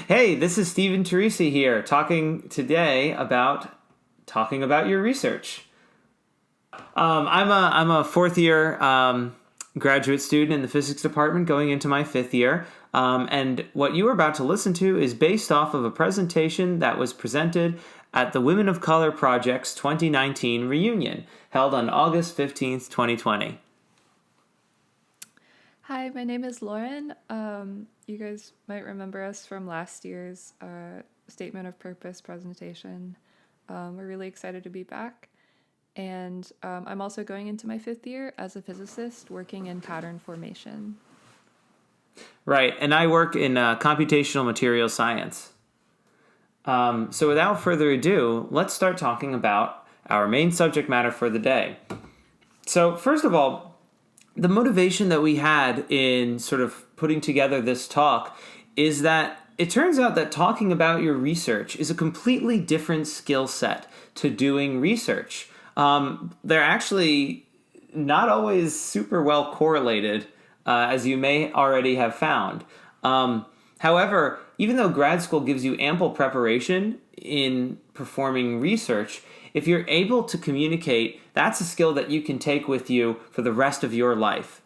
Hey, this is Stephen Teresi here, talking today about talking about your research. I'm a fourth year graduate student in the physics department, going into my fifth year. And what you are about to listen to is based off of a presentation that was presented at the Women of Color Project's 2019 reunion, held on August 15th, 2020. Hi, my name is Lauren. You guys might remember us from last year's Statement of Purpose presentation. We're really excited to be back. And I'm also going into my fifth year as a physicist working in pattern formation. Right, and I work in computational material science. So without further ado, let's start talking about our main subject matter for the day. So first of all, the motivation that we had in sort of putting together this talk is that it turns out that talking about your research is a completely different skill set to doing research. They're actually not always super well correlated, as you may already have found. However, even though grad school gives you ample preparation in performing research, if you're able to communicate, that's a skill that you can take with you for the rest of your life.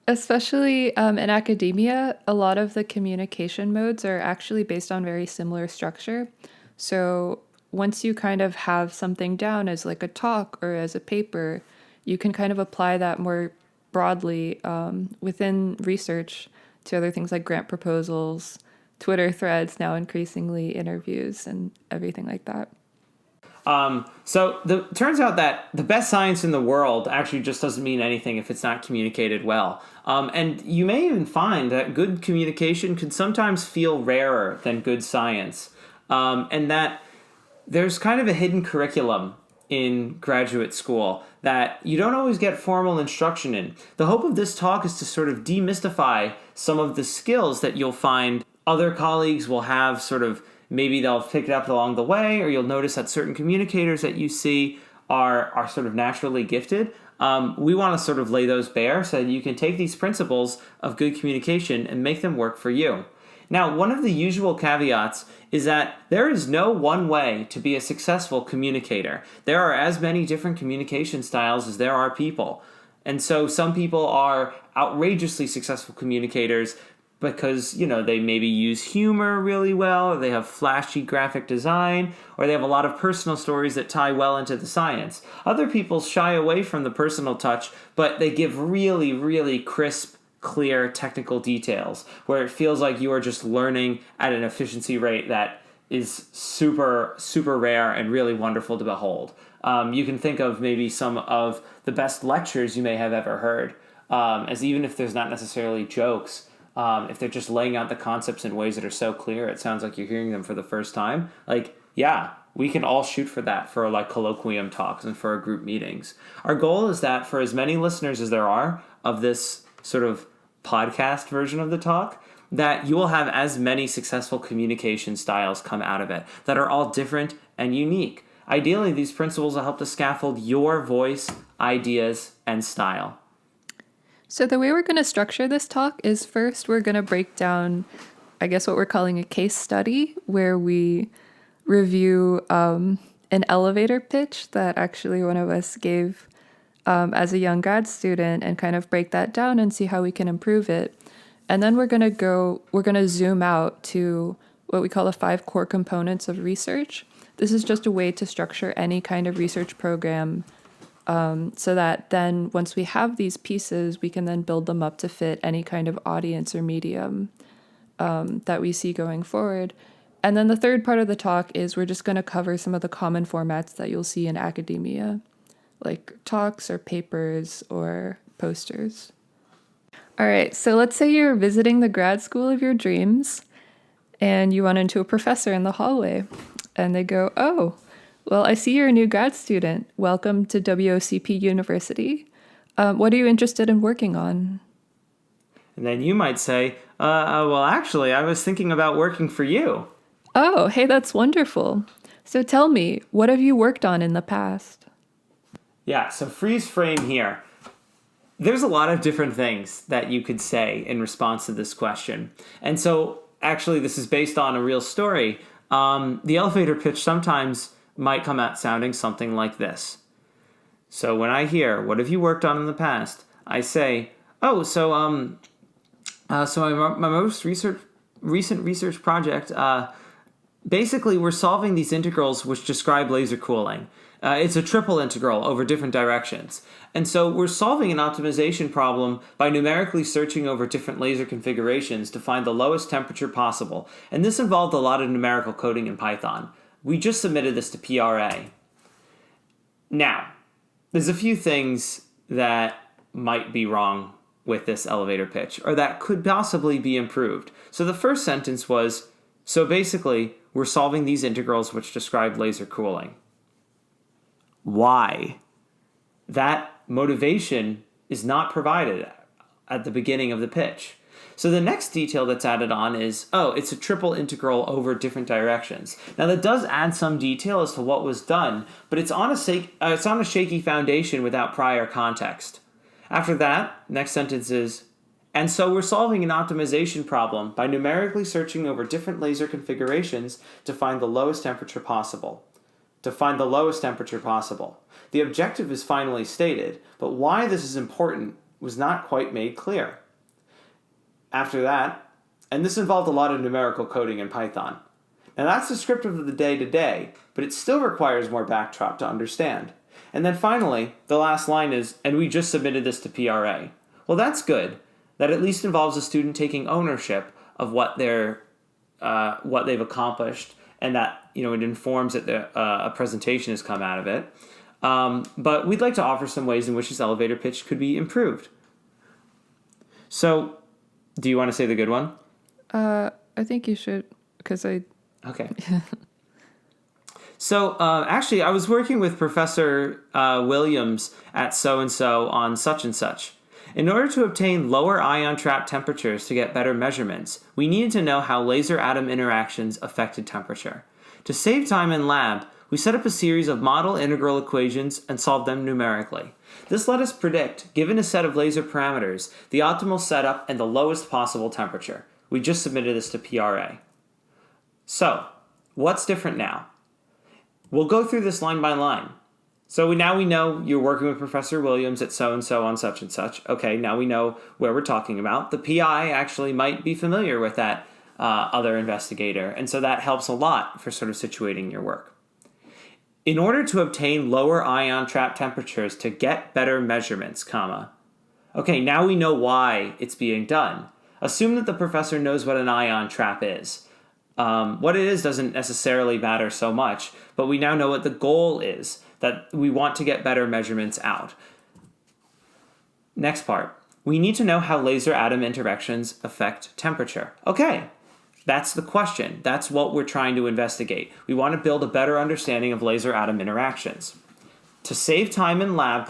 Especially in academia, a lot of the communication modes are actually based on very similar structure. So once you kind of have something down as like a talk or as a paper, you can kind of apply that more broadly within research to other things like grant proposals, Twitter threads, now increasingly interviews and everything like that. So turns out that the best science in the world actually just doesn't mean anything if it's not communicated well. And you may even find that good communication can sometimes feel rarer than good science. And that there's kind of a hidden curriculum in graduate school that you don't always get formal instruction in. The hope of this talk is to sort of demystify some of the skills that you'll find other colleagues will have. Sort of maybe they'll pick it up along the way, or you'll notice that certain communicators that you see are sort of naturally gifted. We want to sort of lay those bare so that you can take these principles of good communication and make them work for you. Now, one of the usual caveats is that there is no one way to be a successful communicator. There are as many different communication styles as there are people. And so some people are outrageously successful communicators because, they maybe use humor really well, or they have flashy graphic design, or they have a lot of personal stories that tie well into the science. Other people shy away from the personal touch, but they give really, really crisp, clear technical details where it feels like you are just learning at an efficiency rate that is super, super rare and really wonderful to behold. You can think of maybe some of the best lectures you may have ever heard, as even if there's not necessarily jokes, if they're just laying out the concepts in ways that are so clear, it sounds like you're hearing them for the first time. We can all shoot for that for like colloquium talks and for our group meetings. Our goal is that for as many listeners as there are of this sort of podcast version of the talk, that you will have as many successful communication styles come out of it that are all different and unique. Ideally, these principles will help to scaffold your voice, ideas, and style. So the way we're going to structure this talk is first we're going to break down, I guess, what we're calling a case study, where we review an elevator pitch that actually one of us gave as a young grad student and kind of break that down and see how we can improve it. And then we're going to zoom out to what we call the 5 core components of research. This is just a way to structure any kind of research program so that then once we have these pieces, we can then build them up to fit any kind of audience or medium that we see going forward. And then the third part of the talk is we're just going to cover some of the common formats that you'll see in academia, like talks or papers or posters. All right, so let's say you're visiting the grad school of your dreams and you run into a professor in the hallway and they go, "Oh, well, I see you're a new grad student. Welcome to W+OCP University. What are you interested in working on?" And then you might say, well, actually, I was thinking about working for you. "Oh, hey, that's wonderful. So tell me, what have you worked on in the past?" Yeah, so freeze frame here. There's a lot of different things that you could say in response to this question. And so actually this is based on a real story. The elevator pitch sometimes might come out sounding something like this. So when I hear, what have you worked on in the past? I say, so my most recent research project, basically we're solving these integrals which describe laser cooling. It's a triple integral over different directions. And so we're solving an optimization problem by numerically searching over different laser configurations to find the lowest temperature possible. And this involved a lot of numerical coding in Python. We just submitted this to PRA. Now, there's a few things that might be wrong with this elevator pitch, or that could possibly be improved. So the first sentence was, so basically, we're solving these integrals which describe laser cooling. Why? That motivation is not provided at the beginning of the pitch. So the next detail that's added on is, it's a triple integral over different directions. Now that does add some detail as to what was done, but it's on a shaky foundation without prior context. After that, next sentence is, and so we're solving an optimization problem by numerically searching over different laser configurations to find the lowest temperature possible. The objective is finally stated, but why this is important was not quite made clear. After that, and this involved a lot of numerical coding in Python. Now that's descriptive of the day-to-day, but it still requires more backdrop to understand. And then finally, the last line is, and we just submitted this to PRA. Well, that's good. That at least involves a student taking ownership of what they've accomplished, and that it informs that a presentation has come out of it. But we'd like to offer some ways in which this elevator pitch could be improved. So, do you want to say the good one? I think you should, because I... Okay. So, actually, I was working with Professor Williams at so-and-so on such and such. In order to obtain lower ion trap temperatures to get better measurements, we needed to know how laser atom interactions affected temperature. To save time in lab, we set up a series of model integral equations and solved them numerically. This let us predict, given a set of laser parameters, the optimal setup and the lowest possible temperature. We just submitted this to PRA. So, what's different now? We'll go through this line by line. So now we know you're working with Professor Williams at so-and-so on such and such. Okay, now we know where we're talking about. The PI actually might be familiar with that other investigator, and so that helps a lot for sort of situating your work. In order to obtain lower ion trap temperatures to get better measurements, okay, now we know why it's being done. Assume that the professor knows what an ion trap is. What it is doesn't necessarily matter so much, but we now know what the goal is, that we want to get better measurements out. Next part. We need to know how laser atom interactions affect temperature. Okay, that's the question. That's what we're trying to investigate. We want to build a better understanding of laser atom interactions. To save time in lab,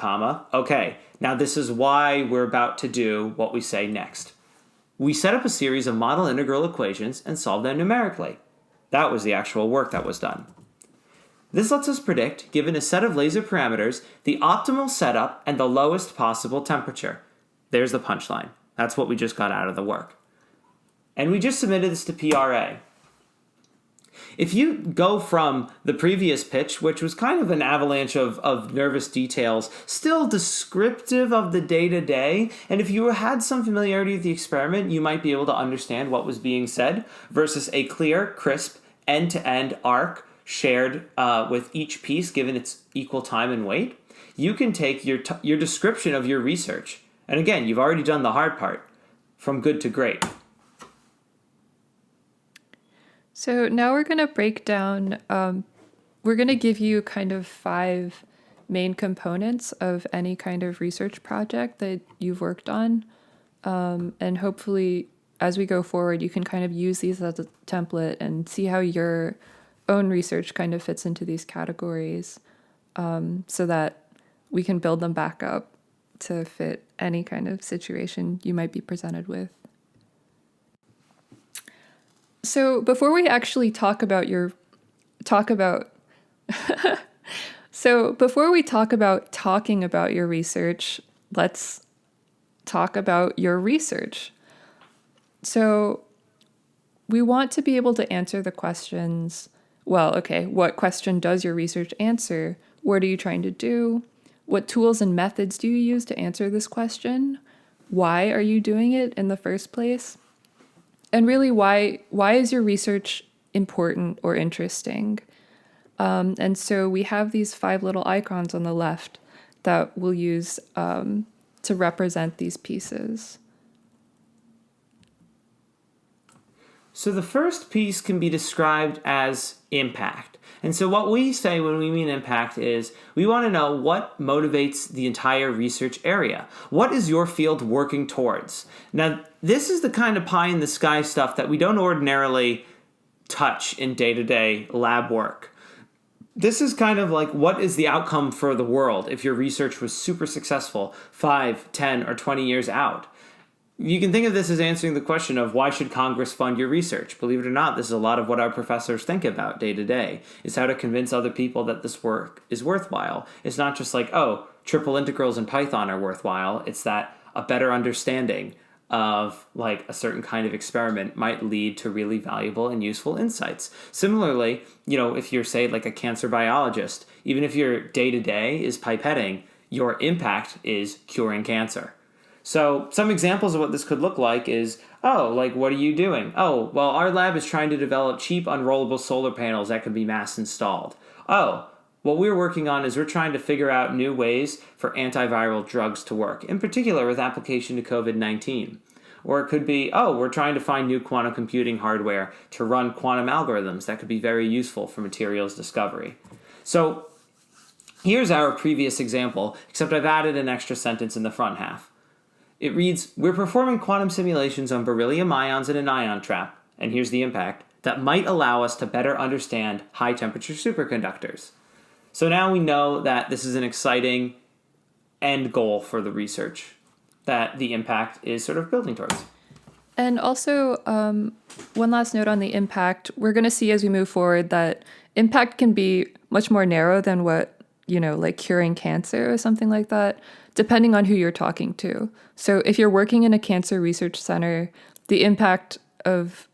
okay, now this is why we're about to do what we say next. We set up a series of model integral equations and solved them numerically. That was the actual work that was done. This lets us predict, given a set of laser parameters, the optimal setup and the lowest possible temperature. There's the punchline. That's what we just got out of the work. And we just submitted this to PRA. If you go from the previous pitch, which was kind of an avalanche of nervous details, still descriptive of the day-to-day, and if you had some familiarity with the experiment, you might be able to understand what was being said, versus a clear, crisp, end-to-end arc shared with each piece given its equal time and weight, you can take your description of your research, and again, you've already done the hard part, from good to great. So now we're going to break down, we're going to give you kind of 5 main components of any kind of research project that you've worked on. And hopefully, as we go forward, you can kind of use these as a template and see how your own research kind of fits into these categories, so that we can build them back up to fit any kind of situation you might be presented with. So before we actually talk about talking about your research, let's talk about your research. So we want to be able to answer the questions, well, okay, what question does your research answer? What are you trying to do? What tools and methods do you use to answer this question? Why are you doing it in the first place? And really, why is your research important or interesting? And so we have these 5 little icons on the left that we'll use to represent these pieces. So the first piece can be described as impact. And so what we say when we mean impact is we want to know what motivates the entire research area. What is your field working towards? Now, this is the kind of pie in the sky stuff that we don't ordinarily touch in day-to-day lab work. This is kind of like, what is the outcome for the world if your research was super successful 5, 10, or 20 years out? You can think of this as answering the question of why should Congress fund your research? Believe it or not, this is a lot of what our professors think about day to day, is how to convince other people that this work is worthwhile. It's not just like, oh, triple integrals in Python are worthwhile. It's that a better understanding of like a certain kind of experiment might lead to really valuable and useful insights. Similarly, if you're, say, like a cancer biologist, even if your day to day is pipetting, your impact is curing cancer. So some examples of what this could look like is, what are you doing? Oh, well, our lab is trying to develop cheap unrollable solar panels that can be mass installed. Oh, what we're working on is we're trying to figure out new ways for antiviral drugs to work, in particular with application to COVID-19. Or it could be, we're trying to find new quantum computing hardware to run quantum algorithms that could be very useful for materials discovery. So here's our previous example, except I've added an extra sentence in the front half. It reads, we're performing quantum simulations on beryllium ions in an ion trap, and here's the impact, that might allow us to better understand high-temperature superconductors. So now we know that this is an exciting end goal for the research that the impact is sort of building towards. And also, one last note on the impact. We're going to see as we move forward that impact can be much more narrow than what, like curing cancer or something like that, depending on who you're talking to. So if you're working in a cancer research center, the impact of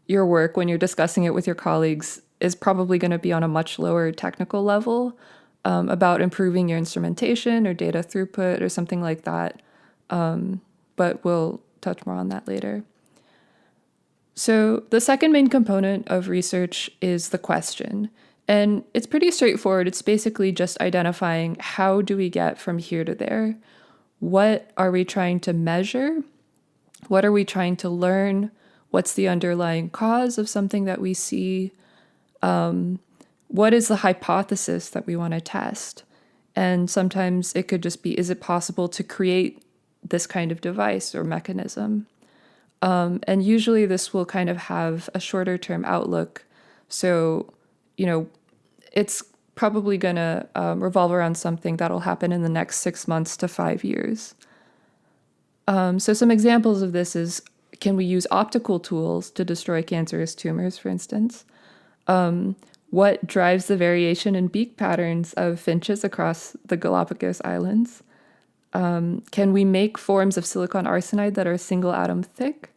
your work when you're discussing it with your colleagues is probably going to be on a much lower technical level, about improving your instrumentation or data throughput or something like that. But we'll touch more on that later. So the second main component of research is the question. And it's pretty straightforward. It's basically just identifying how do we get from here to there? What are we trying to measure? What are we trying to learn? What's the underlying cause of something that we see? What is the hypothesis that we want to test? And sometimes it could just be, is it possible to create this kind of device or mechanism? And usually this will kind of have a shorter term outlook. So, it's probably going to revolve around something that'll happen in the next 6 months to 5 years. So some examples of this is, can we use optical tools to destroy cancerous tumors, for instance? What drives the variation in beak patterns of finches across the Galapagos Islands? Can we make forms of silicon arsenide that are single atom thick?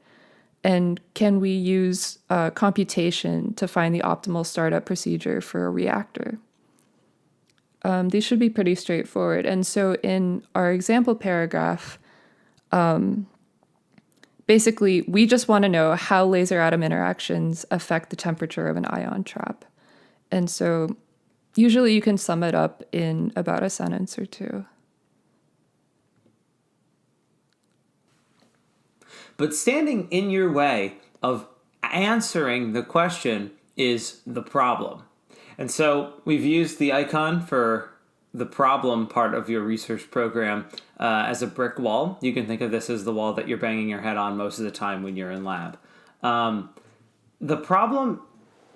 And can we use computation to find the optimal startup procedure for a reactor? These should be pretty straightforward. And so in our example paragraph, basically, we just want to know how laser atom interactions affect the temperature of an ion trap. And so usually you can sum it up in about a sentence or two. But standing in your way of answering the question is the problem. And so we've used the icon for the problem part of your research program as a brick wall. You can think of this as the wall that you're banging your head on most of the time when you're in lab. The problem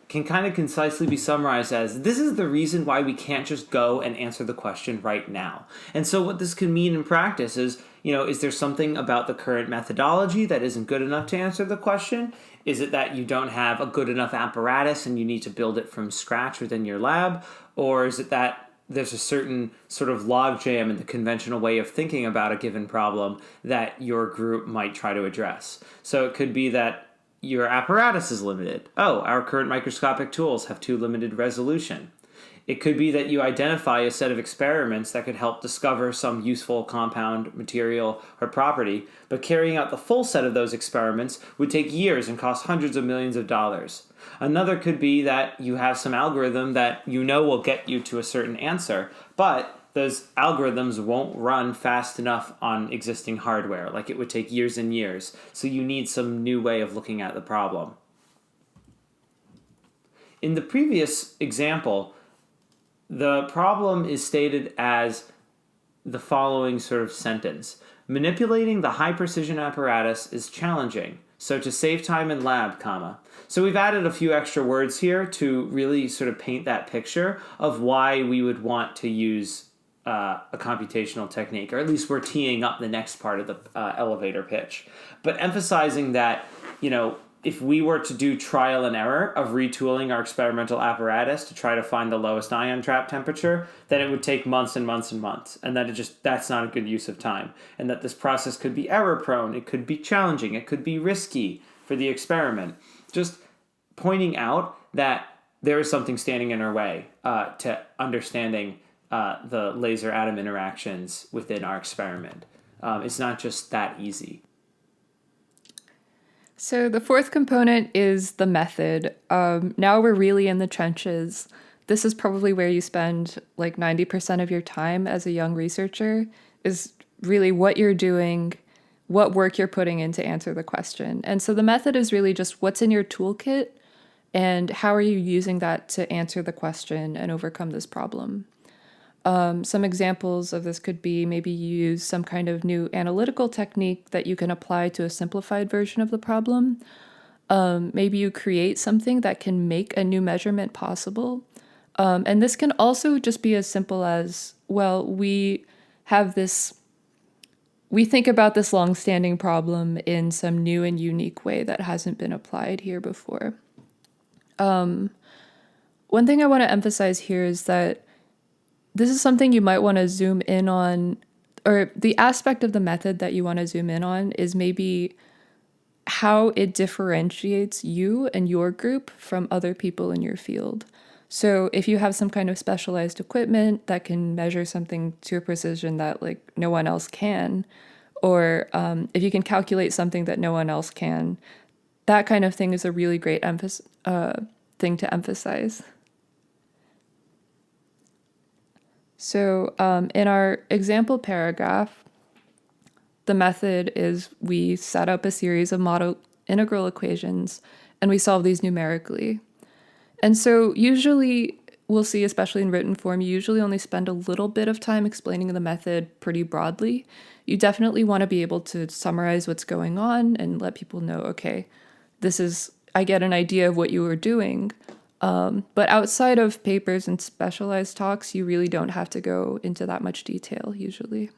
can kind of concisely be summarized as, this is the reason why we can't just go and answer the question right now. And so what this can mean in practice is, is there something about the current methodology that isn't good enough to answer the question? Is it that you don't have a good enough apparatus and you need to build it from scratch within your lab? Or is it that there's a certain sort of logjam in the conventional way of thinking about a given problem that your group might try to address. So it could be that your apparatus is limited. Oh, our current microscopic tools have too limited resolution. It could be that you identify a set of experiments that could help discover some useful compound, material, or property, but carrying out the full set of those experiments would take years and cost hundreds of millions of dollars. Another could be that you have some algorithm that you know will get you to a certain answer, but those algorithms won't run fast enough on existing hardware. Like, it would take years and years. So you need some new way of looking at the problem. In the previous example, the problem is stated as the following sort of sentence. Manipulating the high-precision apparatus is challenging, so to save time in lab, comma. So we've added a few extra words here to really sort of paint that picture of why we would want to use a computational technique, or at least we're teeing up the next part of the elevator pitch. But emphasizing that, if we were to do trial and error of retooling our experimental apparatus to try to find the lowest ion trap temperature, then it would take months and months and months, and that's not a good use of time. And that this process could be error prone, it could be challenging, it could be risky for the experiment. Just pointing out that there is something standing in our way to understanding the laser atom interactions within our experiment. It's not just that easy. So the fourth component is the method. Now we're really in the trenches. This is probably where you spend like 90% of your time as a young researcher, is really what you're doing, what work you're putting in to answer the question. And so the method is really just what's in your toolkit and how are you using that to answer the question and overcome this problem. Some examples of this could be maybe you use some kind of new analytical technique that you can apply to a simplified version of the problem. Maybe you create something that can make a new measurement possible. And this can also just be as simple as, well, we think about this long-standing problem in some new and unique way that hasn't been applied here before. One thing I want to emphasize here is that this is something you might want to zoom in on, or the aspect of the method that you want to zoom in on is maybe how it differentiates you and your group from other people in your field. So if you have some kind of specialized equipment that can measure something to a precision that like no one else can, or if you can calculate something that no one else can, that kind of thing is a really great thing to emphasize. So in our example paragraph, the method is we set up a series of model integral equations and we solve these numerically. And so usually we'll see, especially in written form, you usually only spend a little bit of time explaining the method pretty broadly. You definitely want to be able to summarize what's going on and let people know, okay, I get an idea of what you were doing. But outside of papers and specialized talks, you really don't have to go into that much detail usually.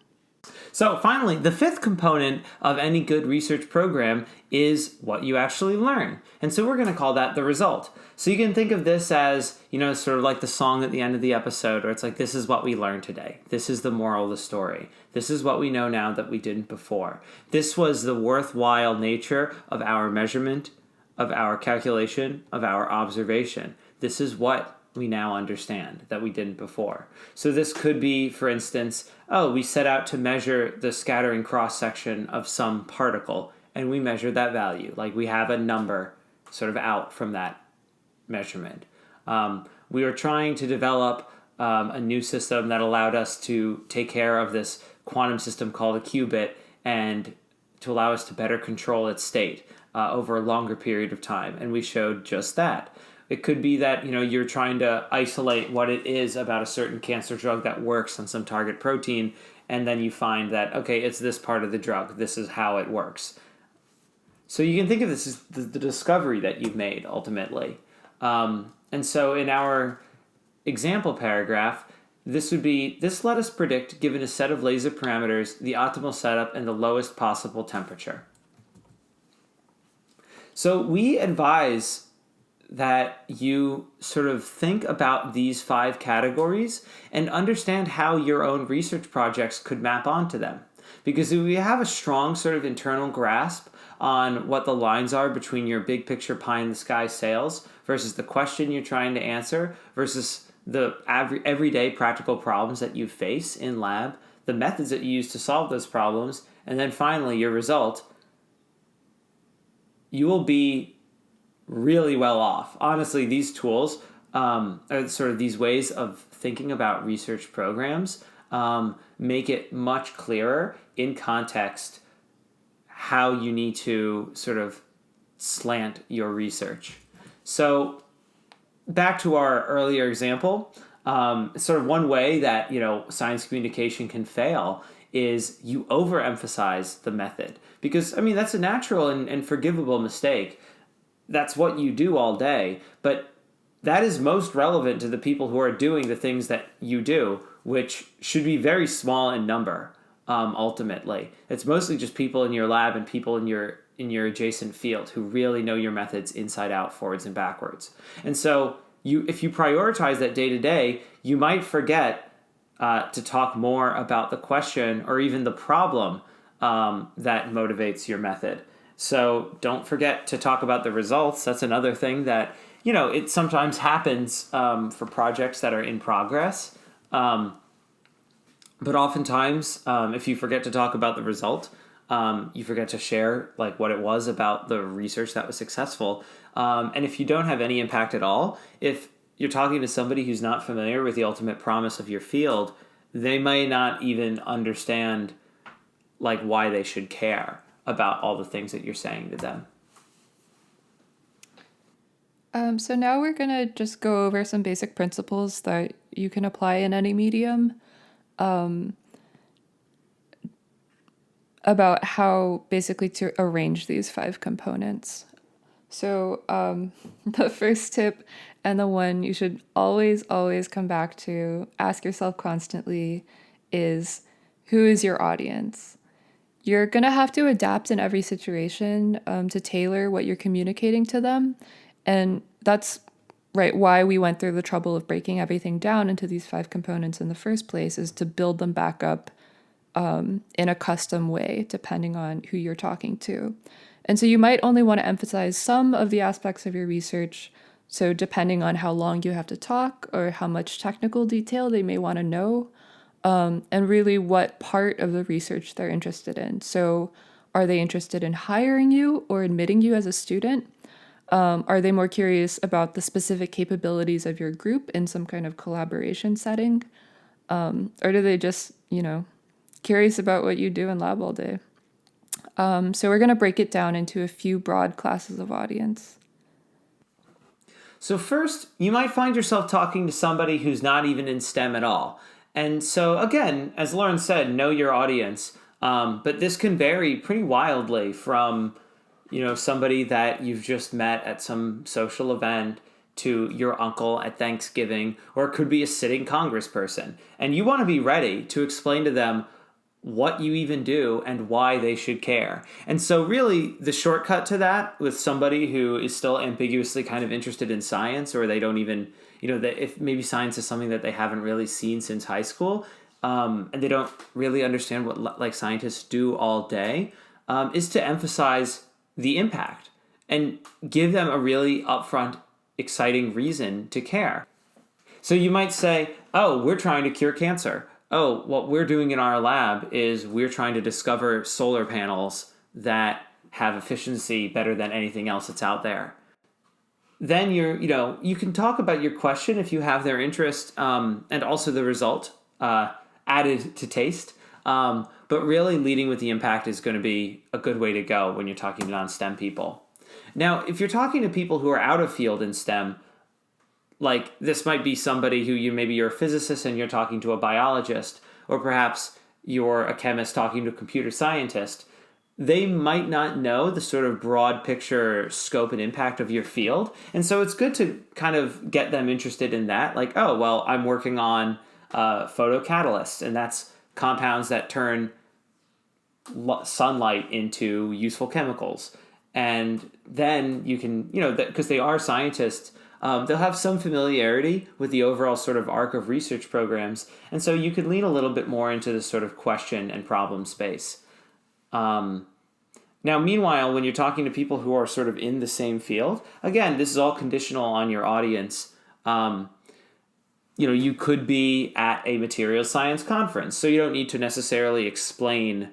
So finally, the fifth component of any good research program is what you actually learn. And so we're going to call that the result. So you can think of this as, sort of like the song at the end of the episode, where it's like, this is what we learned today. This is the moral of the story. This is what we know now that we didn't before. This was the worthwhile nature of our measurement, of our calculation, of our observation. This is what we now understand that we didn't before. So this could be, for instance, we set out to measure the scattering cross-section of some particle, and we measure that value. Like, we have a number sort of out from that measurement. We were trying to develop a new system that allowed us to take care of this quantum system called a qubit and to allow us to better control its state over a longer period of time. And we showed just that. It could be that, you're trying to isolate what it is about a certain cancer drug that works on some target protein, and then you find that, okay, it's this part of the drug. This is how it works. So you can think of this as the discovery that you've made, ultimately. And so in our example paragraph, this let us predict, given a set of laser parameters, the optimal setup and the lowest possible temperature. So we advise that you sort of think about these 5 categories and understand how your own research projects could map onto them. Because if you have a strong sort of internal grasp on what the lines are between your big picture pie in the sky sales versus the question you're trying to answer versus the everyday practical problems that you face in lab, the methods that you use to solve those problems, and then finally your result, you will be really well off. Honestly, these tools, are sort of these ways of thinking about research programs, make it much clearer in context how you need to sort of slant your research. So back to our earlier example, sort of one way that, science communication can fail is you overemphasize the method. Because, I mean, that's a natural and forgivable mistake. That's what you do all day. But that is most relevant to the people who are doing the things that you do, which should be very small in number, ultimately. It's mostly just people in your lab and people in your adjacent field who really know your methods inside out, forwards and backwards. And so if you prioritize that day to day, you might forget to talk more about the question or even the problem that motivates your method. So don't forget to talk about the results. That's another thing that, it sometimes happens for projects that are in progress. But oftentimes, if you forget to talk about the result, you forget to share like what it was about the research that was successful. And if you don't have any impact at all, if you're talking to somebody who's not familiar with the ultimate promise of your field, they may not even understand like why they should care about all the things that you're saying to them. So now we're going to just go over some basic principles that you can apply in any medium, about how basically to arrange these 5 components. So the first tip, and the one you should always come back to, ask yourself constantly, is who is your audience? You're going to have to adapt in every situation to tailor what you're communicating to them. And that's right why we went through the trouble of breaking everything down into these 5 components in the first place, is to build them back up in a custom way, depending on who you're talking to. And so you might only want to emphasize some of the aspects of your research. So depending on how long you have to talk or how much technical detail they may want to know, and really what part of the research they're interested in. So are they interested in hiring you or admitting you as a student? Are they more curious about the specific capabilities of your group in some kind of collaboration setting? Or do they just, curious about what you do in lab all day? So we're going to break it down into a few broad classes of audience. So first, you might find yourself talking to somebody who's not even in STEM at all. And so again, as Lauren said, know your audience. But this can vary pretty wildly from, somebody that you've just met at some social event to your uncle at Thanksgiving, or it could be a sitting congressperson. And you want to be ready to explain to them what you even do and why they should care. And so really the shortcut to that with somebody who is still ambiguously kind of interested in science, or they don't even, if maybe science is something that they haven't really seen since high school, and they don't really understand what like scientists do all day, is to emphasize the impact and give them a really upfront, exciting reason to care. So you might say, oh, we're trying to cure cancer. Oh, what we're doing in our lab is we're trying to discover solar panels that have efficiency better than anything else that's out there. Then you can talk about your question if you have their interest, and also the result added to taste. But really leading with the impact is going to be a good way to go when you're talking to non-STEM people. Now, if you're talking to people who are out of field in STEM, like this might be somebody who maybe you're a physicist and you're talking to a biologist, or perhaps you're a chemist talking to a computer scientist, they might not know the sort of broad picture scope and impact of your field. And so it's good to kind of get them interested in that. Like, oh, well, I'm working on photocatalysts, and that's compounds that turn sunlight into useful chemicals. And then you can, because they are scientists, they'll have some familiarity with the overall sort of arc of research programs. And so you could lean a little bit more into this sort of question and problem space. Now, meanwhile, when you're talking to people who are sort of in the same field, again, this is all conditional on your audience. You could be at a materials science conference, so you don't need to necessarily explain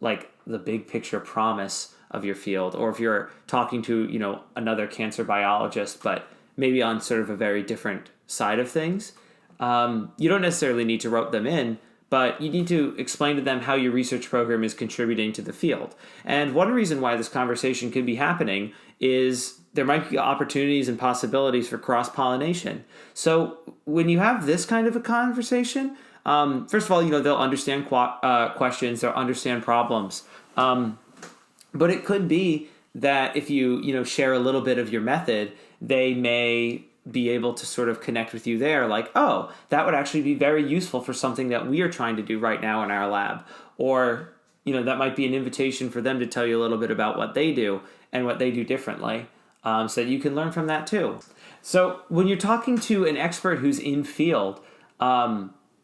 like the big picture promise of your field. Or if you're talking to, another cancer biologist, but maybe on sort of a very different side of things, you don't necessarily need to rope them in, but you need to explain to them how your research program is contributing to the field. And one reason why this conversation could be happening is there might be opportunities and possibilities for cross-pollination. So when you have this kind of a conversation, first of all, they'll understand questions, they'll understand problems. But it could be that if you share a little bit of your method, they may be able to sort of connect with you there, like, oh, that would actually be very useful for something that we are trying to do right now in our lab. Or, that might be an invitation for them to tell you a little bit about what they do and what they do differently, so that you can learn from that too. So when you're talking to an expert who's in field,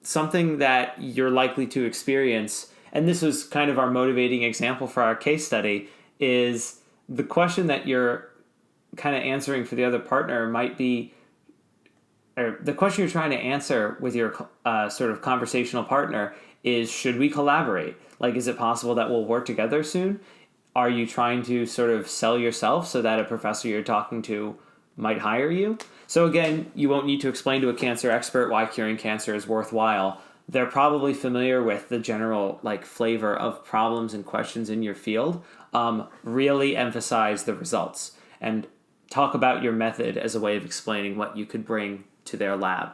something that you're likely to experience, and this was kind of our motivating example for our case study, is the question that you're kind of answering for the other partner might be, or the question you're trying to answer with your sort of conversational partner is, should we collaborate? Like, is it possible that we'll work together soon? Are you trying to sort of sell yourself so that a professor you're talking to might hire you? So again, you won't need to explain to a cancer expert why curing cancer is worthwhile. They're probably familiar with the general flavor of problems and questions in your field. Really emphasize the results and talk about your method as a way of explaining what you could bring to their lab.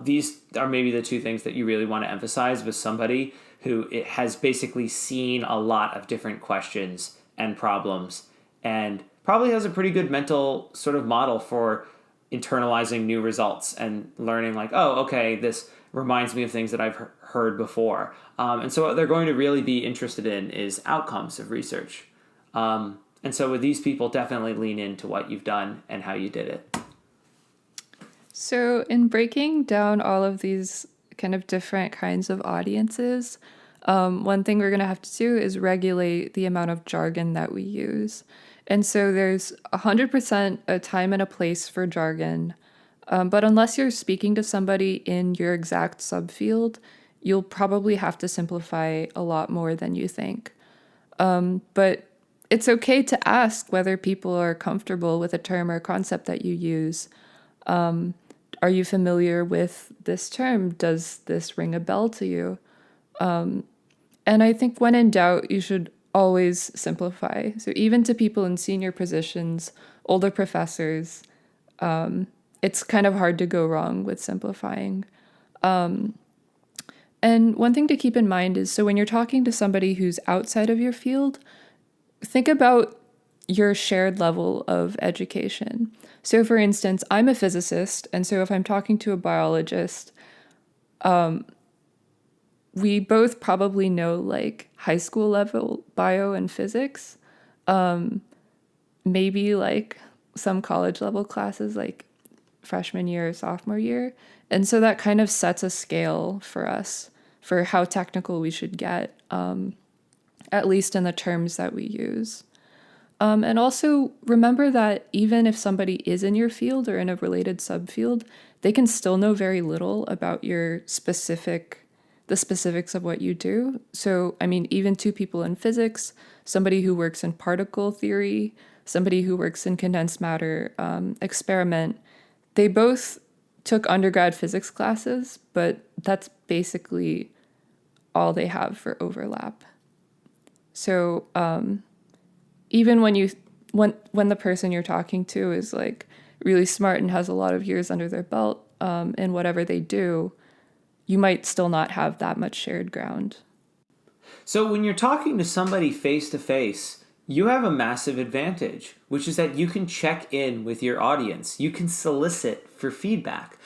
These are maybe the two things that you really want to emphasize with somebody who has basically seen a lot of different questions and problems and probably has a pretty good mental sort of model for internalizing new results and learning oh, okay, this reminds me of things that I've heard before. And so what they're going to really be interested in is outcomes of research. And so with these people, definitely lean into what you've done and how you did it. So in breaking down all of these kind of different kinds of audiences, one thing we're going to have to do is regulate the amount of jargon that we use. And so there's 100% a time and a place for jargon. But unless you're speaking to somebody in your exact subfield, you'll probably have to simplify a lot more than you think. But it's okay to ask whether people are comfortable with a term or concept that you use. Are you familiar with this term? Does this ring a bell to you? And I think when in doubt, you should always simplify. So even to people in senior positions, older professors, it's kind of hard to go wrong with simplifying. And one thing to keep in mind is, so when you're talking to somebody who's outside of your field, think about your shared level of education. So for instance, I'm a physicist, and so if I'm talking to a biologist, we both probably know high school level bio and physics, maybe some college level classes freshman year or sophomore year. And so that kind of sets a scale for us for how technical we should get, at least in the terms that we use. And also remember that even if somebody is in your field or in a related subfield, they can still know very little about the specifics of what you do. So, even two people in physics, somebody who works in particle theory, somebody who works in condensed matter experiment, they both took undergrad physics classes, but that's basically all they have for overlap. So, even when the person you're talking to is really smart and has a lot of years under their belt in whatever they do, you might still not have that much shared ground. So when you're talking to somebody face to face, you have a massive advantage, which is that you can check in with your audience. You can solicit for feedback.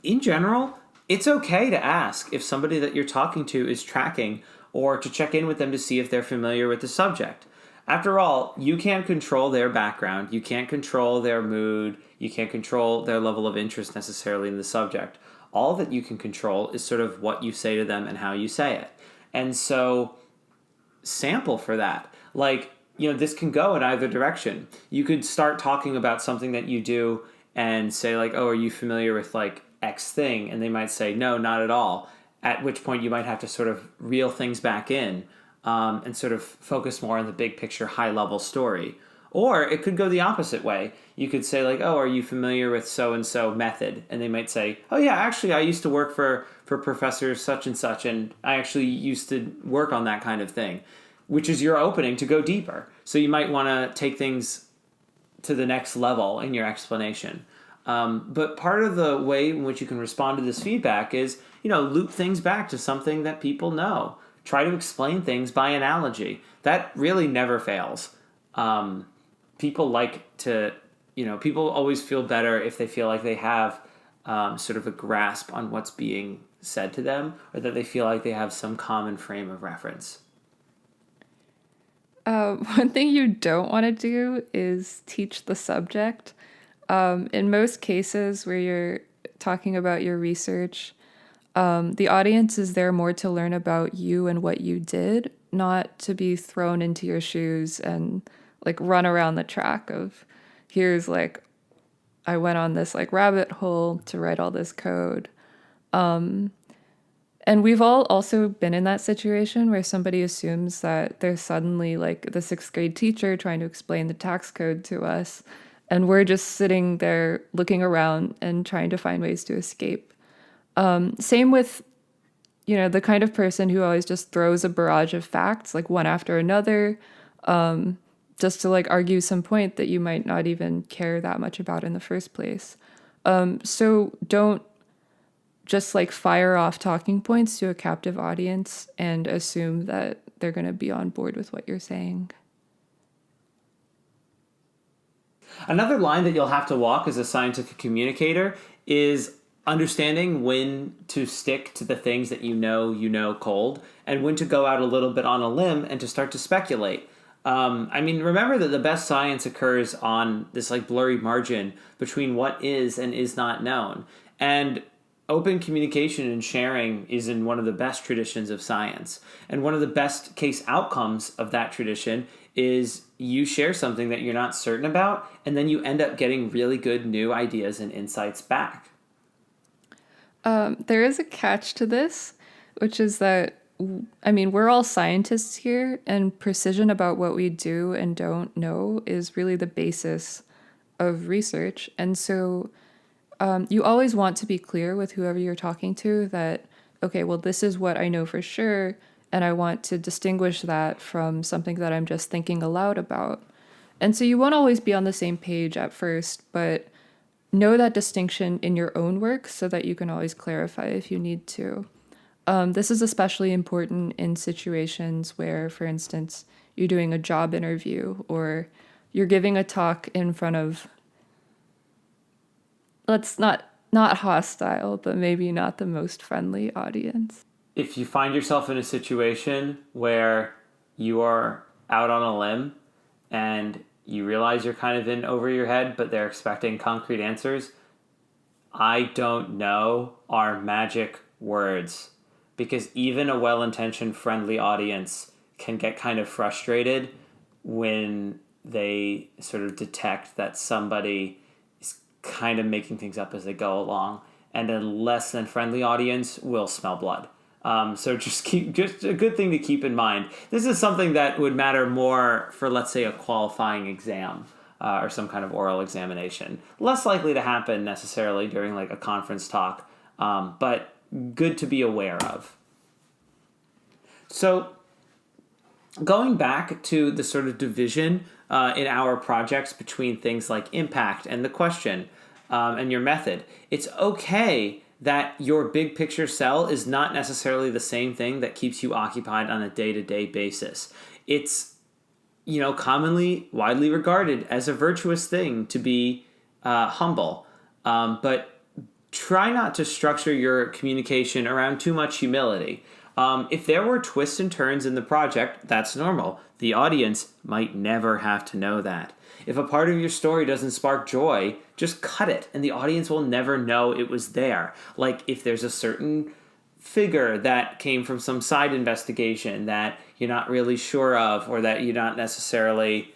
In general, it's okay to ask if somebody that you're talking to is tracking, or to check in with them to see if they're familiar with the subject. After all, you can't control their background, you can't control their mood, you can't control their level of interest necessarily in the subject. All that you can control is sort of what you say to them and how you say it. And so sample for that. Like, this can go in either direction. You could start talking about something that you do and say like, oh, are you familiar with like X thing? And they might say, no, not at all. At which point you might have to sort of reel things back in and sort of focus more on the big picture, high level story. Or it could go the opposite way. You could say like, oh, are you familiar with so-and-so method? And they might say, oh yeah, actually I used to work for professor such and such, and I actually used to work on that kind of thing, which is your opening to go deeper. So you might want to take things to the next level in your explanation. But part of the way in which you can respond to this feedback is, loop things back to something that people know. Try to explain things by analogy. That really never fails. People like to, people always feel better if they feel like they have sort of a grasp on what's being said to them, or that they feel like they have some common frame of reference. One thing you don't want to do is teach the subject. In most cases where you're talking about your research, the audience is there more to learn about you and what you did, not to be thrown into your shoes and like run around the track of, here's like, I went on this like rabbit hole to write all this code. And we've all also been in that situation where somebody assumes that they're suddenly like the 6th grade teacher trying to explain the tax code to us. And we're just sitting there looking around and trying to find ways to escape. Same with, the kind of person who always just throws a barrage of facts, like one after another, just to like argue some point that you might not even care that much about in the first place. So don't just like fire off talking points to a captive audience and assume that they're going to be on board with what you're saying. Another line that you'll have to walk as a scientific communicator is understanding when to stick to the things that you know cold, and when to go out a little bit on a limb and to start to speculate. Remember that the best science occurs on this like blurry margin between what is and is not known. And open communication and sharing is in one of the best traditions of science. And one of the best case outcomes of that tradition is you share something that you're not certain about, and then you end up getting really good new ideas and insights back. There is a catch to this, which is that, we're all scientists here, and precision about what we do and don't know is really the basis of research. And so you always want to be clear with whoever you're talking to that, okay, well, this is what I know for sure, and I want to distinguish that from something that I'm just thinking aloud about. And so you won't always be on the same page at first, but know that distinction in your own work so that you can always clarify if you need to. This is especially important in situations where, for instance, you're doing a job interview or you're giving a talk in front of, let's not hostile, but maybe not the most friendly audience. If you find yourself in a situation where you are out on a limb and you realize you're kind of in over your head, but they're expecting concrete answers, I don't know are magic words, because even a well-intentioned friendly audience can get kind of frustrated when they sort of detect that somebody is kind of making things up as they go along, and a less than friendly audience will smell blood. So just a good thing to keep in mind. This is something that would matter more for, let's say, a qualifying exam or some kind of oral examination. Less likely to happen necessarily during like a conference talk, but good to be aware of. So going back to the sort of division in our projects between things like impact and the question and your method, it's okay that your big picture sell is not necessarily the same thing that keeps you occupied on a day-to-day basis. It's, commonly widely regarded as a virtuous thing to be humble, but try not to structure your communication around too much humility. If there were twists and turns in the project, that's normal. The audience might never have to know that. If a part of your story doesn't spark joy, just cut it, and the audience will never know it was there. Like if there's a certain figure that came from some side investigation that you're not really sure of, or that you're not necessarily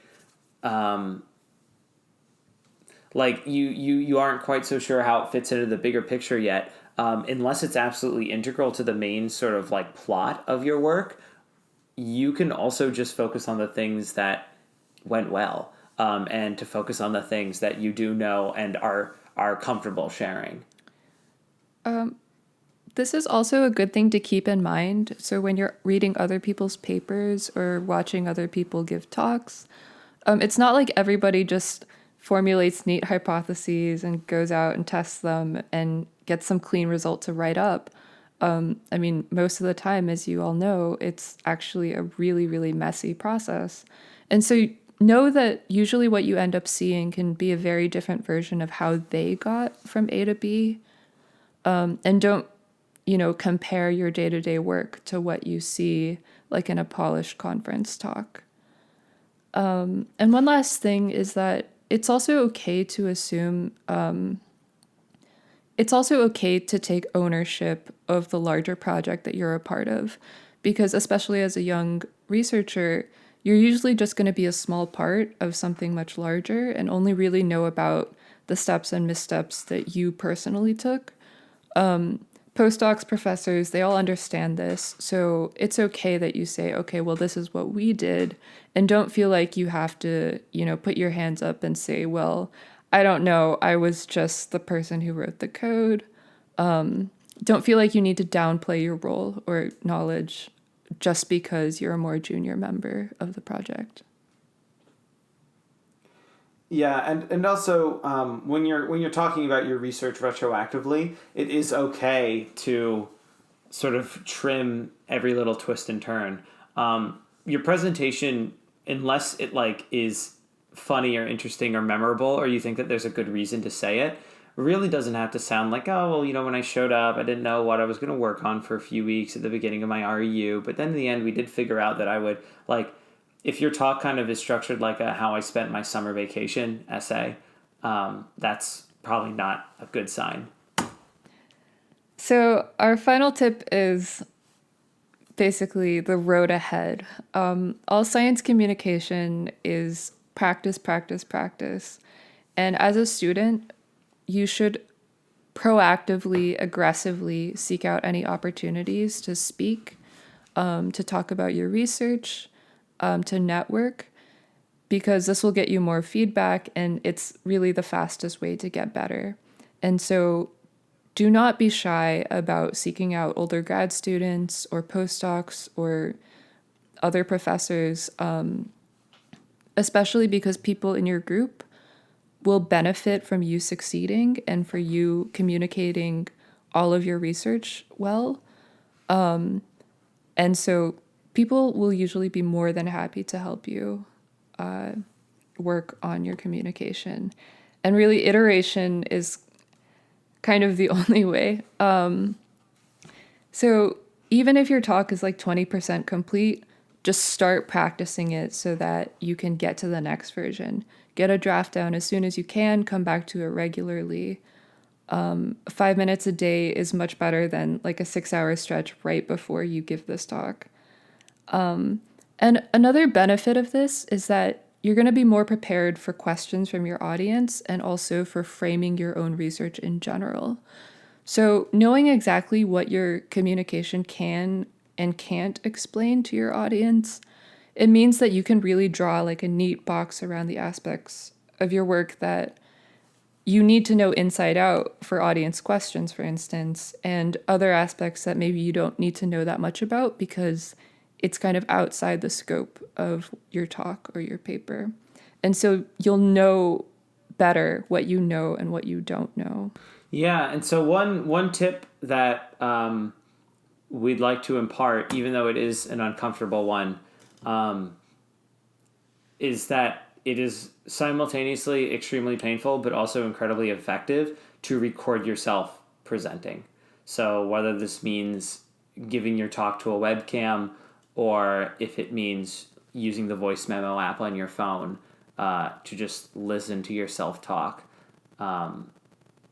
like you aren't quite so sure how it fits into the bigger picture yet, unless it's absolutely integral to the main sort of like plot of your work, you can also just focus on the things that went well, and to focus on the things that you do know and are comfortable sharing. This is also a good thing to keep in mind. So when you're reading other people's papers or watching other people give talks, it's not like everybody just formulates neat hypotheses and goes out and tests them and gets some clean result to write up. I mean, most of the time, as you all know, it's actually a really, really messy process. And so know that usually what you end up seeing can be a very different version of how they got from A to B. And don't, compare your day-to-day work to what you see like in a polished conference talk. And one last thing is that it's also okay to assume, it's also okay to take ownership of the larger project that you're a part of, because especially as a young researcher, you're usually just going to be a small part of something much larger and only really know about the steps and missteps that you personally took. Postdocs, professors, they all understand this. So it's okay that you say, okay, well, this is what we did. And don't feel like you have to, put your hands up and say, well, I don't know, I was just the person who wrote the code. Don't feel like you need to downplay your role or knowledge just because you're a more junior member of the project. Yeah, and also when you're talking about your research retroactively, it is okay to sort of trim every little twist and turn. Your presentation, unless it like is funny or interesting or memorable, or you think that there's a good reason to say it, really doesn't have to sound like, oh, well, when I showed up, I didn't know what I was going to work on for a few weeks at the beginning of my REU, but then in the end, we did figure out that I would like. If your talk kind of is structured like a how I spent my summer vacation essay, that's probably not a good sign. So our final tip is basically the road ahead. All science communication is practice, practice, practice. And as a student, you should proactively, aggressively seek out any opportunities to speak, to talk about your research, to network, because this will get you more feedback and it's really the fastest way to get better. And so do not be shy about seeking out older grad students or postdocs or other professors, especially because people in your group will benefit from you succeeding and for you communicating all of your research well. And so people will usually be more than happy to help you work on your communication. And really, iteration is kind of the only way. So even if your talk is like 20% complete, just start practicing it so that you can get to the next version. Get a draft down as soon as you can, come back to it regularly. 5 minutes a day is much better than like a 6-hour stretch right before you give this talk. And another benefit of this is that you're going to be more prepared for questions from your audience and also for framing your own research in general. So knowing exactly what your communication can and can't explain to your audience, it means that you can really draw like a neat box around the aspects of your work that you need to know inside out for audience questions, for instance, and other aspects that maybe you don't need to know that much about because it's kind of outside the scope of your talk or your paper. And so you'll know better what you know and what you don't know. Yeah, and so one tip that we'd like to impart, even though it is an uncomfortable one, is that it is simultaneously extremely painful, but also incredibly effective to record yourself presenting. So whether this means giving your talk to a webcam, or if it means using the voice memo app on your phone to just listen to yourself talk.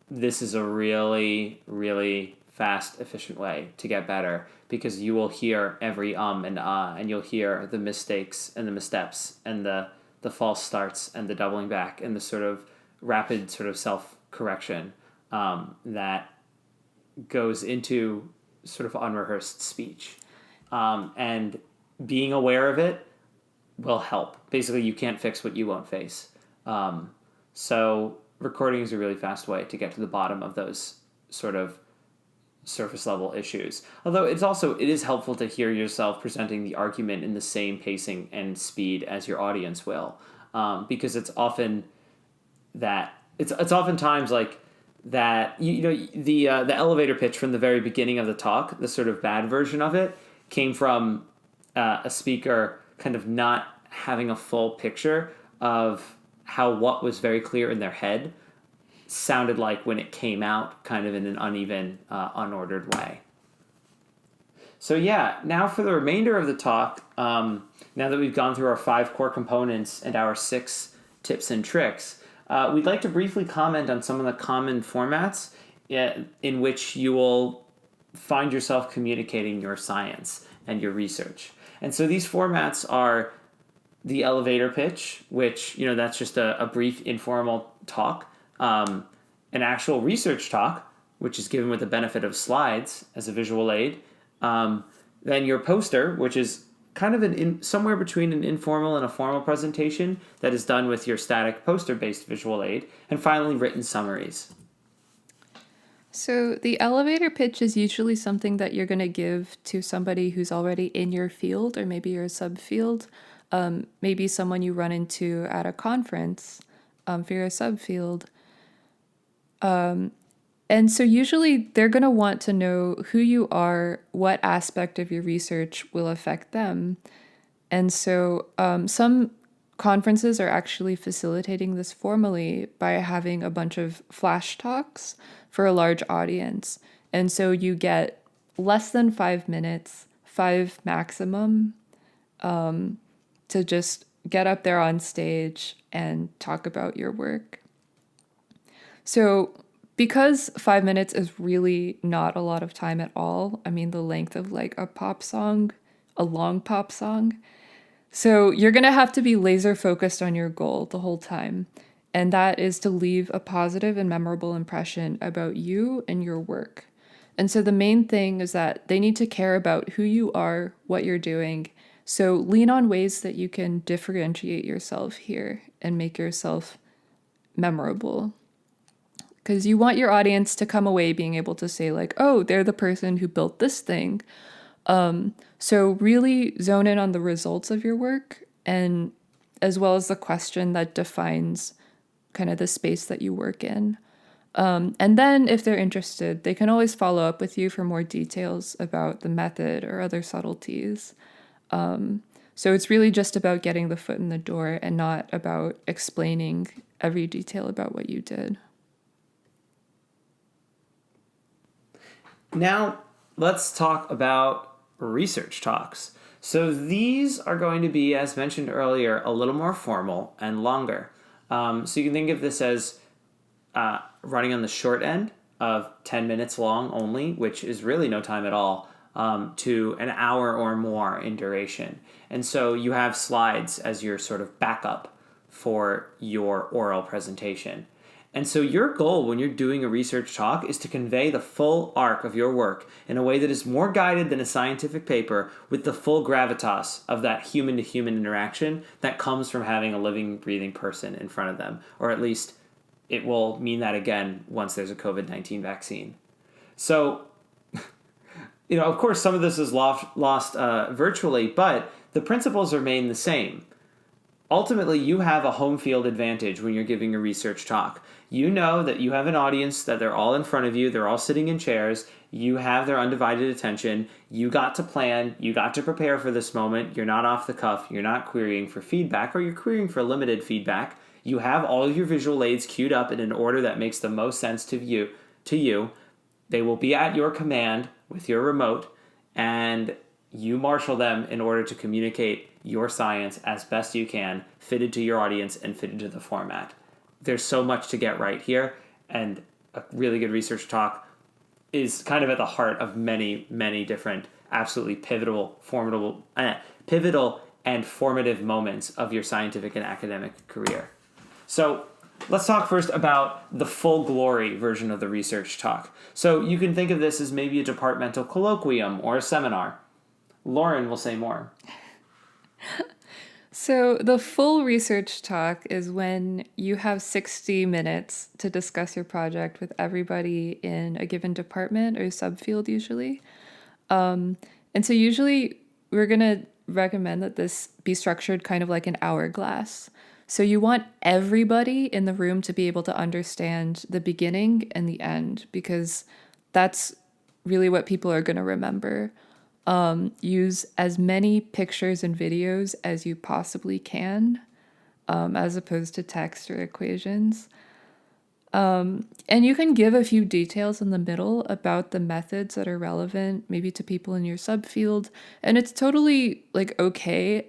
This is a really, really fast, efficient way to get better, because you will hear every and you'll hear the mistakes and the missteps and the false starts and the doubling back and the sort of rapid sort of self-correction that goes into sort of unrehearsed speech. And being aware of it will help. Basically, you can't fix what you won't face. So recording is a really fast way to get to the bottom of those sort of surface level issues. Although it is helpful to hear yourself presenting the argument in the same pacing and speed as your audience will, because it's often that it's oftentimes like that. The elevator pitch from the very beginning of the talk, the sort of bad version of it, came from a speaker kind of not having a full picture of how what was very clear in their head sounded like when it came out, kind of in an uneven, unordered way. So yeah, now for the remainder of the talk, now that we've gone through our 5 core components and our 6 tips and tricks, we'd like to briefly comment on some of the common formats in which you will find yourself communicating your science and your research. And so these formats are the elevator pitch, which, that's just a brief informal talk, an actual research talk, which is given with the benefit of slides as a visual aid, then your poster, which is kind of somewhere between an informal and a formal presentation that is done with your static poster-based visual aid, and finally written summaries. So the elevator pitch is usually something that you're going to give to somebody who's already in your field, or maybe you're a subfield, maybe someone you run into at a conference for your subfield. And so usually they're going to want to know who you are, what aspect of your research will affect them. And so some conferences are actually facilitating this formally by having a bunch of flash talks for a large audience. And so you get less than 5 minutes, 5 maximum, to just get up there on stage and talk about your work. So because 5 minutes is really not a lot of time at all, I mean the length of like a pop song, a long pop song, so you're going to have to be laser focused on your goal the whole time. And that is to leave a positive and memorable impression about you and your work. And so the main thing is that they need to care about who you are, what you're doing. So lean on ways that you can differentiate yourself here and make yourself memorable. Because you want your audience to come away being able to say like, oh, they're the person who built this thing. So really zone in on the results of your work, and as well as the question that defines kind of the space that you work in. And then if they're interested, they can always follow up with you for more details about the method or other subtleties. So it's really just about getting the foot in the door and not about explaining every detail about what you did. Now, let's talk about research talks. So these are going to be, as mentioned earlier, a little more formal and longer. So you can think of this as running on the short end of 10 minutes long only, which is really no time at all, to an hour or more in duration. And so you have slides as your sort of backup for your oral presentation. And so your goal when you're doing a research talk is to convey the full arc of your work in a way that is more guided than a scientific paper, with the full gravitas of that human-to-human interaction that comes from having a living, breathing person in front of them. Or at least it will mean that again once there's a COVID-19 vaccine. So, of course, some of this is lost virtually, but the principles remain the same. Ultimately, you have a home field advantage when you're giving a research talk. You know that you have an audience, that they're all in front of you, they're all sitting in chairs, you have their undivided attention, you got to plan, you got to prepare for this moment, you're not off the cuff, you're not querying for feedback, or you're querying for limited feedback. You have all of your visual aids queued up in an order that makes the most sense to you. They will be at your command with your remote, and you marshal them in order to communicate your science as best you can, fitted to your audience and fitted to the format. There's so much to get right here, and a really good research talk is kind of at the heart of many, many different absolutely pivotal and formative moments of your scientific and academic career. So let's talk first about the full glory version of the research talk. So you can think of this as maybe a departmental colloquium or a seminar. Lauren will say more. So the full research talk is when you have 60 minutes to discuss your project with everybody in a given department or subfield usually. And so usually we're going to recommend that this be structured kind of like an hourglass. So you want everybody in the room to be able to understand the beginning and the end, because that's really what people are going to remember. Use as many pictures and videos as you possibly can, as opposed to text or equations. And you can give a few details in the middle about the methods that are relevant, maybe to people in your subfield. And it's totally okay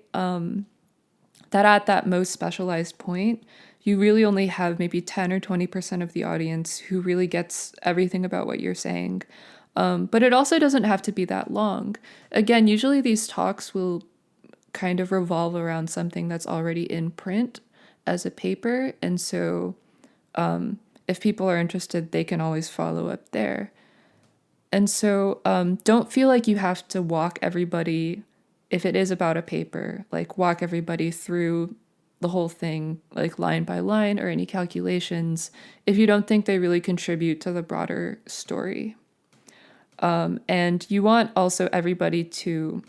that at that most specialized point, you really only have maybe 10 or 20% of the audience who really gets everything about what you're saying. But it also doesn't have to be that long. Again, usually these talks will kind of revolve around something that's already in print as a paper. And so if people are interested, they can always follow up there. And so don't feel like you have to walk everybody, if it is about a paper, walk everybody through the whole thing, line by line, or any calculations, if you don't think they really contribute to the broader story. And you want also everybody to,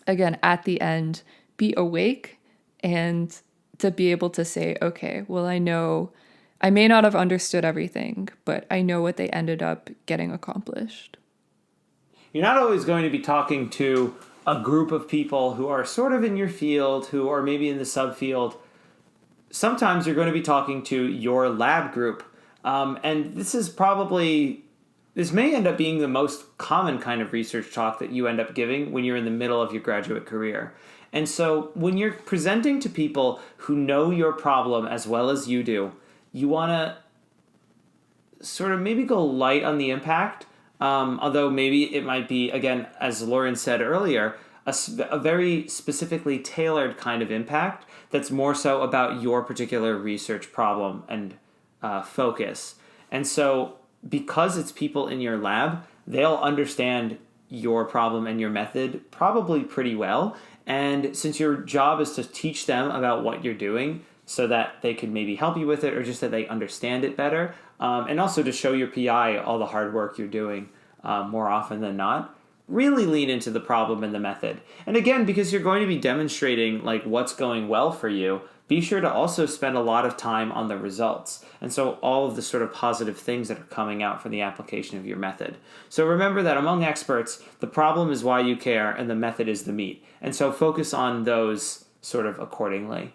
again, at the end, be awake and to be able to say, okay, well, I may not have understood everything, but I know what they ended up getting accomplished. You're not always going to be talking to a group of people who are sort of in your field, who are maybe in the subfield. Sometimes you're going to be talking to your lab group. And this may end up being the most common kind of research talk that you end up giving when you're in the middle of your graduate career. And so when you're presenting to people who know your problem as well as you do, you want to sort of maybe go light on the impact, although maybe it might be, again, as Lauren said earlier, a very specifically tailored kind of impact that's more so about your particular research problem and focus. And so because it's people in your lab, they'll understand your problem and your method probably pretty well. And since your job is to teach them about what you're doing so that they can maybe help you with it, or just that they understand it better, and also to show your PI all the hard work you're doing more often than not, really lean into the problem and the method. And again, because you're going to be demonstrating what's going well for you, be sure to also spend a lot of time on the results. And so all of the sort of positive things that are coming out from the application of your method. So remember that among experts, the problem is why you care and the method is the meat. And so focus on those sort of accordingly.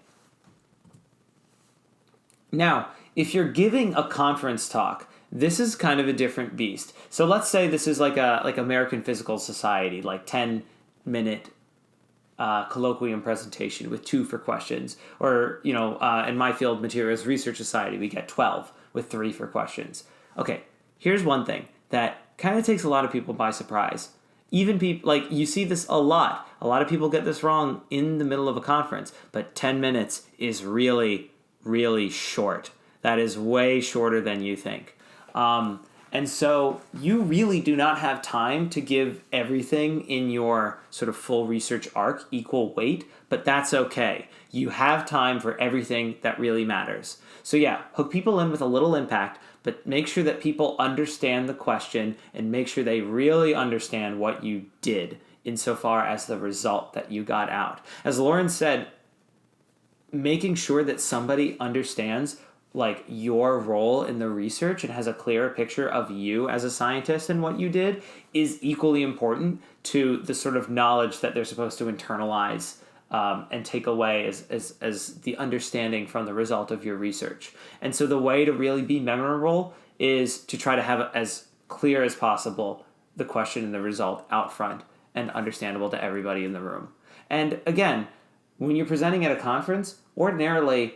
Now, if you're giving a conference talk, this is kind of a different beast. So let's say this is like American Physical Society, 10-minute colloquium presentation with 2 for questions. Or, in my field, Materials Research Society, we get 12 with 3 for questions. Okay, here's one thing that kind of takes a lot of people by surprise. Even people, you see this a lot. A lot of people get this wrong in the middle of a conference, but 10 minutes is really, really short. That is way shorter than you think. And so you really do not have time to give everything in your sort of full research arc equal weight, but that's okay. You have time for everything that really matters. So yeah, hook people in with a little impact, but make sure that people understand the question and make sure they really understand what you did insofar as the result that you got out. As Lauren said, making sure that somebody understands your role in the research and has a clearer picture of you as a scientist and what you did is equally important to the sort of knowledge that they're supposed to internalize and take away as the understanding from the result of your research. And so the way to really be memorable is to try to have as clear as possible the question and the result out front and understandable to everybody in the room. And again, when you're presenting at a conference, ordinarily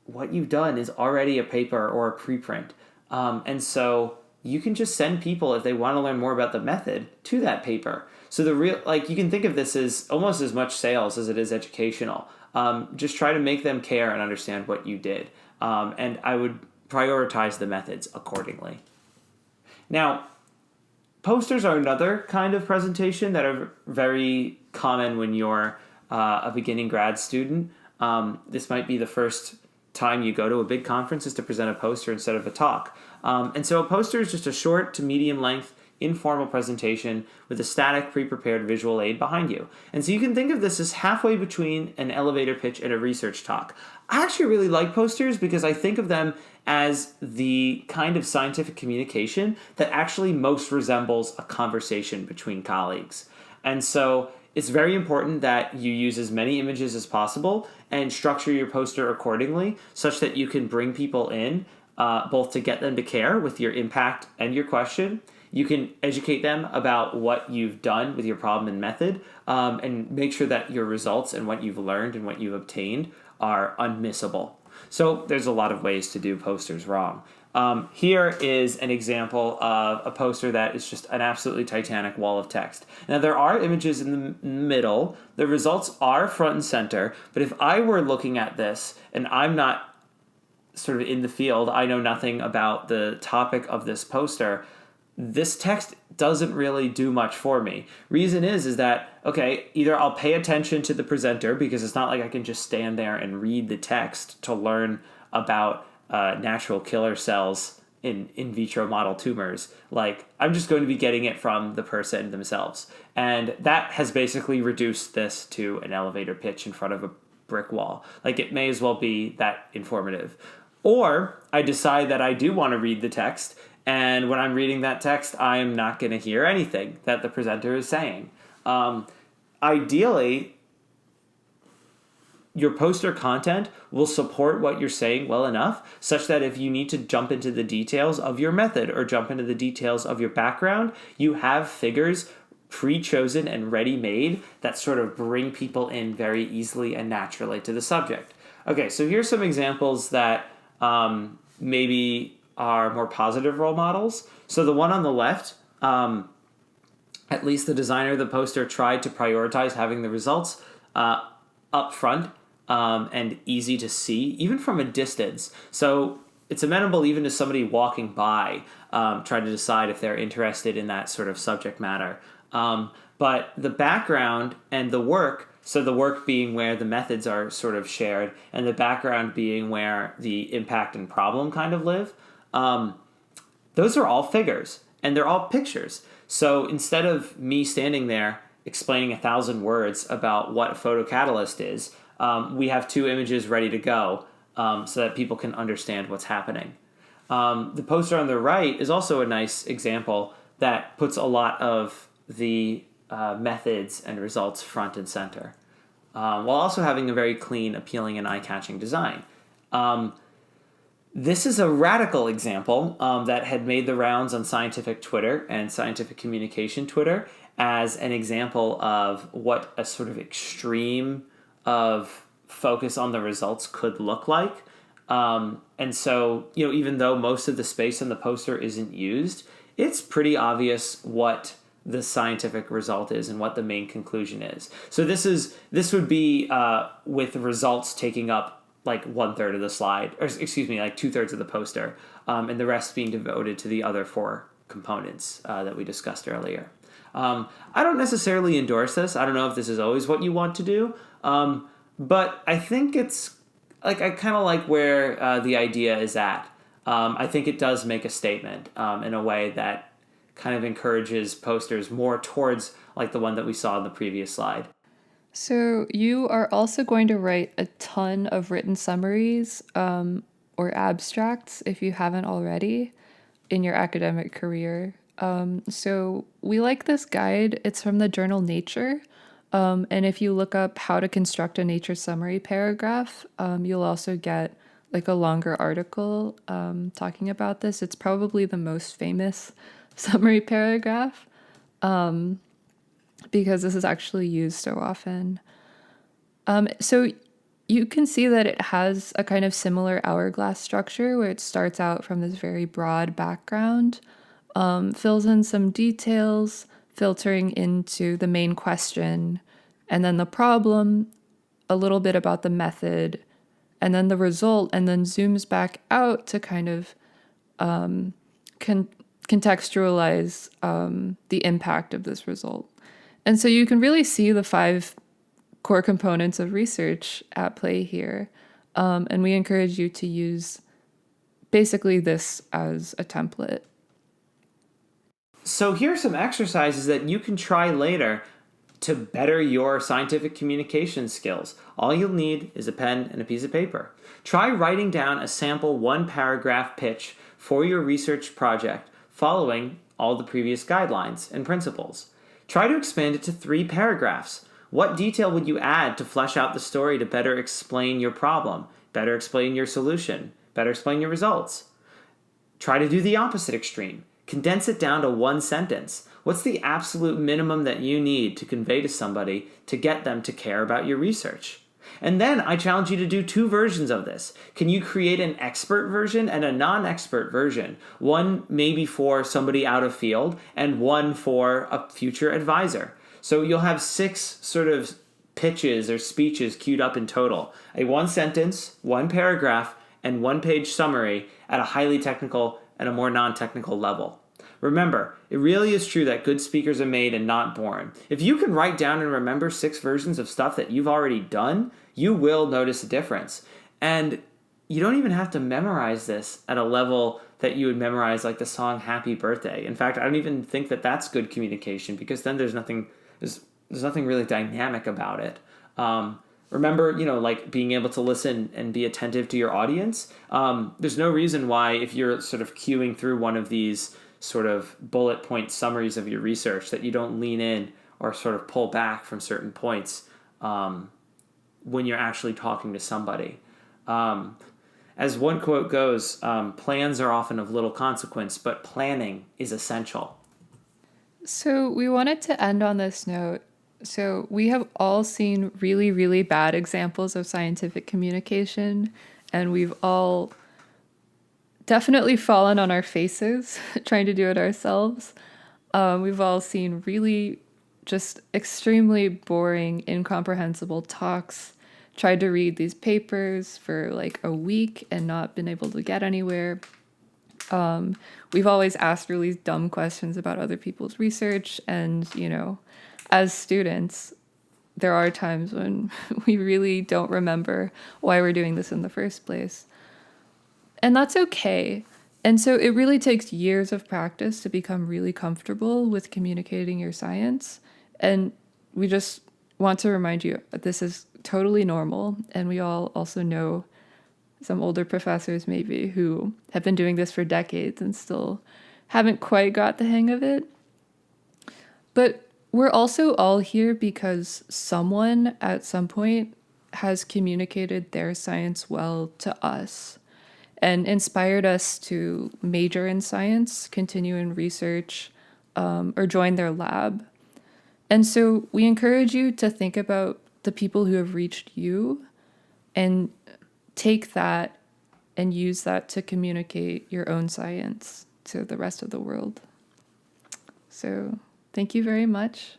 what you've done is already a paper or a preprint. And so you can just send people, if they want to learn more about the method, to that paper. So you can think of this as almost as much sales as it is educational. Just try to make them care and understand what you did. And I would prioritize the methods accordingly. Now, posters are another kind of presentation that are very common when you're a beginning grad student. This might be the first time you go to a big conference is to present a poster instead of a talk. And so a poster is just a short to medium length informal presentation with a static pre-prepared visual aid behind you. And so you can think of this as halfway between an elevator pitch and a research talk. I actually really like posters because I think of them as the kind of scientific communication that actually most resembles a conversation between colleagues. And so it's very important that you use as many images as possible and structure your poster accordingly such that you can bring people in, both to get them to care with your impact and your question. You can educate them about what you've done with your problem and method, and make sure that your results and what you've learned and what you've obtained are unmissable. So there's a lot of ways to do posters wrong. Here is an example of a poster that is just an absolutely titanic wall of text. Now, there are images in the middle. The results are front and center. But if I were looking at this and I'm not sort of in the field, I know nothing about the topic of this poster, this text doesn't really do much for me. Reason is that, okay, either I'll pay attention to the presenter because it's not like I can just stand there and read the text to learn about natural killer cells in vitro model tumors. Like, I'm just going to be getting it from the person themselves. And that has basically reduced this to an elevator pitch in front of a brick wall. Like, it may as well be that informative. Or I decide that I do want to read the text, and when I'm reading that text, I am not going to hear anything that the presenter is saying. Ideally, your poster content will support what you're saying well enough such that if you need to jump into the details of your method or jump into the details of your background, you have figures pre-chosen and ready-made that sort of bring people in very easily and naturally to the subject. Okay, so here's some examples that maybe are more positive role models. So the one on the left, at least the designer of the poster tried to prioritize having the results up front and easy to see, even from a distance. So it's amenable even to somebody walking by, trying to decide if they're interested in that sort of subject matter. But the background and the work, so the work being where the methods are sort of shared, and the background being where the impact and problem kind of live, those are all figures, and they're all pictures. So instead of me standing there explaining 1,000 words about what a photocatalyst is, we have 2 images ready to go so that people can understand what's happening. The poster on the right is also a nice example that puts a lot of the methods and results front and center, while also having a very clean, appealing, and eye-catching design. This is a radical example that had made the rounds on scientific Twitter and scientific communication Twitter as an example of what a sort of extreme of focus on the results could look like. And so, even though most of the space on the poster isn't used, it's pretty obvious what the scientific result is and what the main conclusion is. So this would be with results taking up like 1/3 of the slide, or excuse me, like 2/3 of the poster, and the rest being devoted to the other 4 components that we discussed earlier. I don't necessarily endorse this. I don't know if this is always what you want to do, but I think it's like, I kind of like where the idea is at. I think it does make a statement in a way that kind of encourages posters more towards like the one that we saw in the previous slide. So you are also going to write a ton of written summaries or abstracts if you haven't already in your academic career. So we like this guide. It's from the journal Nature. And if you look up how to construct a Nature summary paragraph, you'll also get like a longer article talking about this. It's probably the most famous summary paragraph. because this is actually used so often. So you can see that it has a kind of similar hourglass structure where it starts out from this very broad background, fills in some details, filtering into the main question, and then the problem, a little bit about the method, and then the result, and then zooms back out to kind of contextualize the impact of this result. And so you can really see the 5 core components of research at play here. And we encourage you to use basically this as a template. So here are some exercises that you can try later to better your scientific communication skills. All you'll need is a pen and a piece of paper. Try writing down a sample 1-paragraph pitch for your research project, following all the previous guidelines and principles. Try to expand it to 3 paragraphs. What detail would you add to flesh out the story to better explain your problem, better explain your solution, better explain your results? Try to do the opposite extreme. Condense it down to 1 sentence. What's the absolute minimum that you need to convey to somebody to get them to care about your research? And then I challenge you to do 2 versions of this. Can you create an expert version and a non-expert version? One maybe for somebody out of field and one for a future advisor. So you'll have 6 sort of pitches or speeches queued up in total. A 1-sentence, 1-paragraph, and 1-page summary at a highly technical and a more non-technical level. Remember, it really is true that good speakers are made and not born. If you can write down and remember 6 versions of stuff that you've already done, you will notice a difference. And you don't even have to memorize this at a level that you would memorize like the song Happy Birthday. In fact, I don't even think that that's good communication, because then there's nothing really dynamic about it. Remember, like being able to listen and be attentive to your audience. There's no reason why, if you're sort of queuing through one of these sort of bullet point summaries of your research, that you don't lean in or sort of pull back from certain points when you're actually talking to somebody. As one quote goes, plans are often of little consequence, but planning is essential. So we wanted to end on this note. So we have all seen really, really bad examples of scientific communication, and we've all definitely fallen on our faces trying to do it ourselves. We've all seen really just extremely boring, incomprehensible talks, tried to read these papers for like a week and not been able to get anywhere. We've always asked really dumb questions about other people's research, and, as students, there are times when we really don't remember why we're doing this in the first place. And that's okay. And so it really takes years of practice to become really comfortable with communicating your science. And we just want to remind you that this is totally normal. And we all also know some older professors maybe who have been doing this for decades and still haven't quite got the hang of it. But we're also all here because someone at some point has communicated their science well to us and inspired us to major in science, continue in research, or join their lab. And so we encourage you to think about the people who have reached you and take that and use that to communicate your own science to the rest of the world. So thank you very much.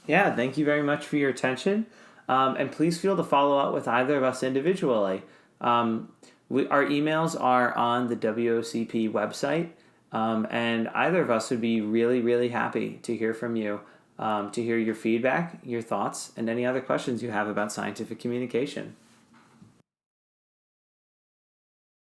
Yeah, thank you very much for your attention. And please feel to follow up with either of us individually. Our emails are on the W+OCP website, and either of us would be really, really happy to hear from you, to hear your feedback, your thoughts, and any other questions you have about scientific communication.